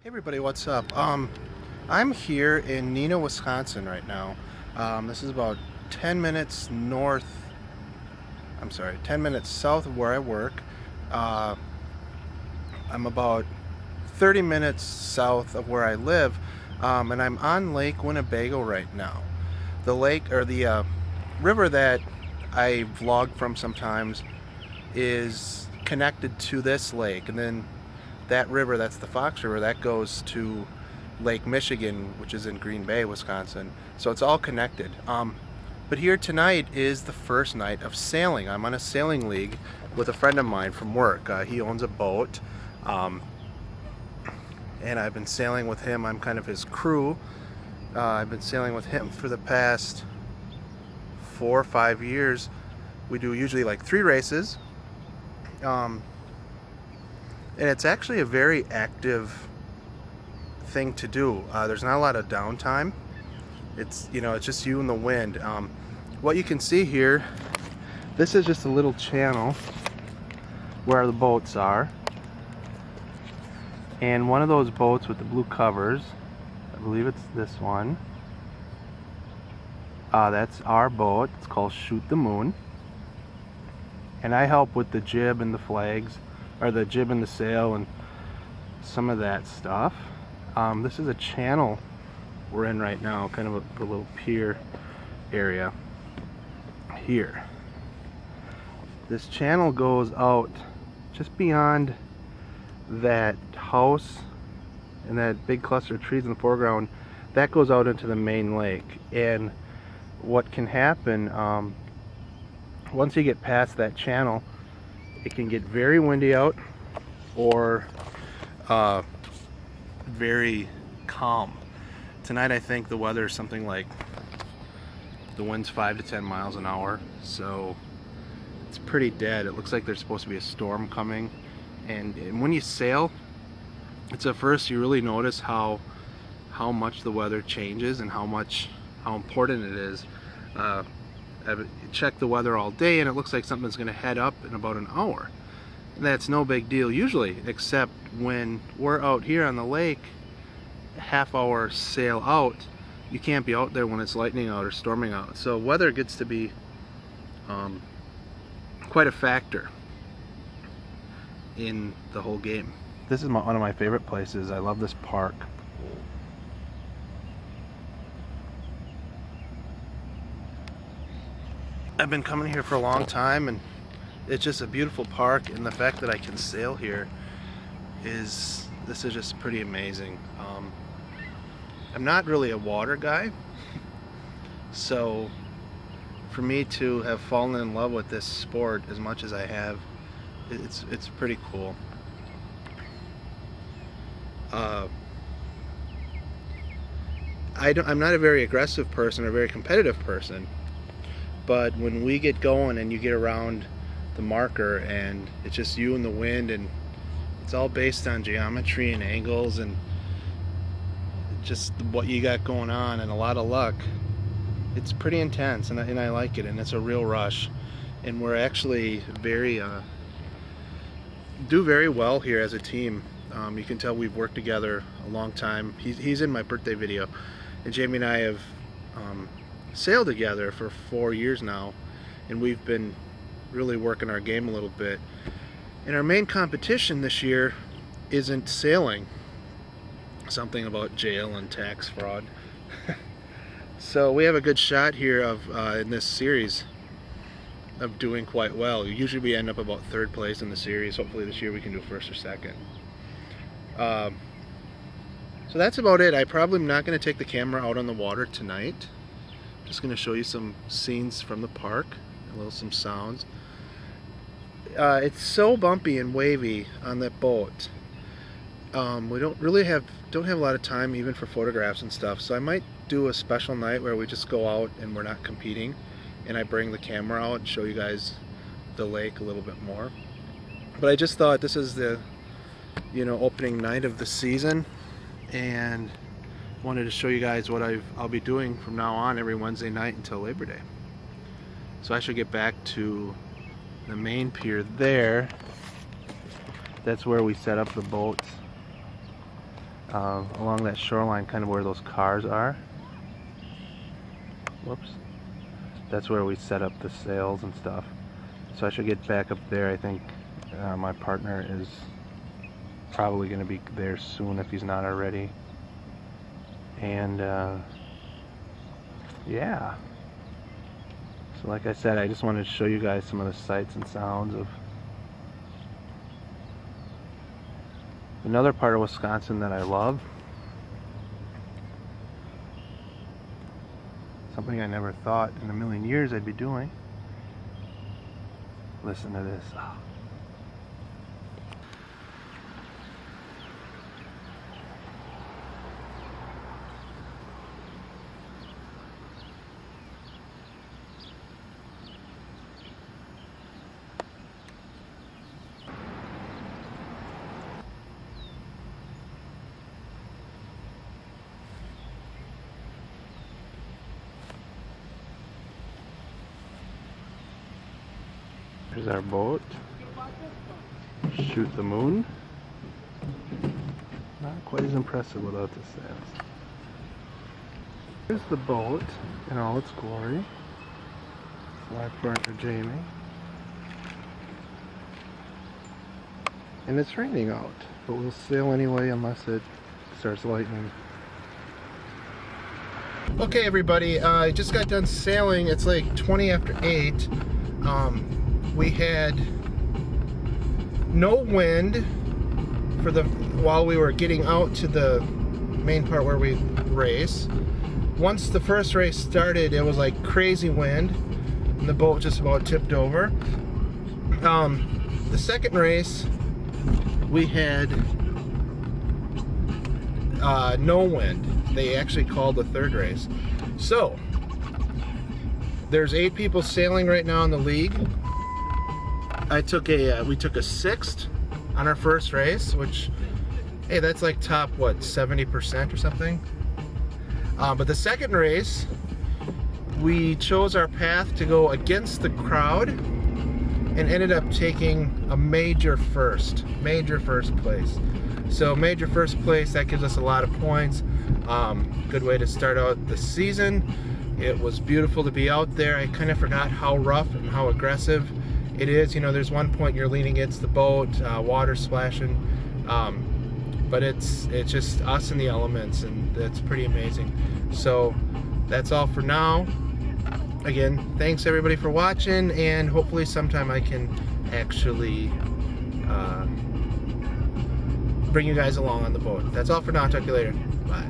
Hey everybody, what's up? I'm here in Neenah, Wisconsin right now. This is about 10 minutes north, 10 minutes south of where I work. Uh, I'm about 30 minutes south of where I live, and I'm on Lake Winnebago right now. The lake, or the river that I vlog from sometimes, is connected to this lake, and then that river, that's the Fox River, that goes to Lake Michigan, which is in Green Bay, Wisconsin. So it's all connected. But here tonight is the first night of sailing. I'm on a sailing league with a friend of mine from work. He owns a boat, and I've been sailing with him. I'm kind of his crew. I've been sailing with him for the past 4 or 5 years. We do usually like 3 races. And it's actually a very active thing to do. There's not a lot of downtime. It's just you and the wind. What you can see here, this is just a little channel where the boats are, and one of those boats with the blue covers, I believe it's this one, that's our boat. It's called Shoot the Moon, and I help with the jib and the flags, or the jib and the sail and some of that stuff. This is a channel we're in right now, kind of a little pier area here. This channel goes out just beyond that house and that big cluster of trees in the foreground. That goes out into the main lake, and what can happen once you get past that channel, it can get very windy out, or very calm. Tonight I think the weather is something like, the wind's 5 to 10 miles an hour, so it's pretty dead. It looks like there's supposed to be a storm coming, and when you sail, it's at first you really notice how much the weather changes and how important it is. I've checked the weather all day, and it looks like something's going to head up in about an hour. And that's no big deal usually, except when we're out here on the lake, half-hour sail out, you can't be out there when it's lightning out or storming out. So weather gets to be quite a factor in the whole game. This is one of my favorite places. I love this park. I've been coming here for a long time, and it's just a beautiful park, and the fact that I can sail here is just pretty amazing. I'm not really a water guy, so for me to have fallen in love with this sport as much as I have, it's pretty cool. I'm not a very aggressive person or a very competitive person, but when we get going and you get around the marker and it's just you and the wind, and it's all based on geometry and angles and just what you got going on and a lot of luck, it's pretty intense, and I like it, and it's a real rush, and we're actually do very well here as a team. You can tell we've worked together a long time. He's in my birthday video, and Jamie and I have sailed together for 4 years now, and we've been really working our game a little bit. And our main competition this year isn't sailing, something about jail and tax fraud. So we have a good shot here of in this series of doing quite well. Usually we end up about 3rd place in the series. Hopefully this year we can do 1st or 2nd. So that's about it. I probably am not going to take the camera out on the water tonight. I'm just going to show you some scenes from the park, some sounds. It's so bumpy and wavy on that boat. We don't have a lot of time even for photographs and stuff, so I might do a special night where we just go out and we're not competing, and I bring the camera out and show you guys the lake a little bit more. But I just thought this is the opening night of the season, and wanted to show you guys what I'll be doing from now on every Wednesday night until Labor Day. So I should get back to the main pier there. That's where we set up the boats. along that shoreline, kind of where those cars are. Whoops. That's where we set up the sails and stuff. So I should get back up there. I think my partner is probably going to be there soon if he's not already. And yeah. So like I said, I just wanted to show you guys some of the sights and sounds of another part of Wisconsin that I love. Something I never thought in a million years I'd be doing. Listen to this. Oh. Here's our boat. Shoot the moon. Not quite as impressive without the sails. Here's the boat in all its glory. My partner Jamie. And it's raining out, but we'll sail anyway unless it starts lightning. Okay everybody, I just got done sailing. It's like 20 after 8. We had no wind while we were getting out to the main part where we race. Once the first race started, it was like crazy wind and the boat just about tipped over. The second race we had no wind. They actually called the third race. So there's 8 people sailing right now in the league. We took a 6th on our first race, which, hey, that's like top, what, 70% or something? But the second race, we chose our path to go against the crowd and ended up taking a major first place. So major first place, that gives us a lot of points. Good way to start out the season. It was beautiful to be out there. I kind of forgot how rough and how aggressive it is. You know, there's one point you're leaning against the boat, water splashing, but it's just us and the elements, and that's pretty amazing. So that's all for now. Again, thanks everybody for watching, and hopefully sometime I can actually bring you guys along on the boat. That's all for now. Talk to you later. Bye.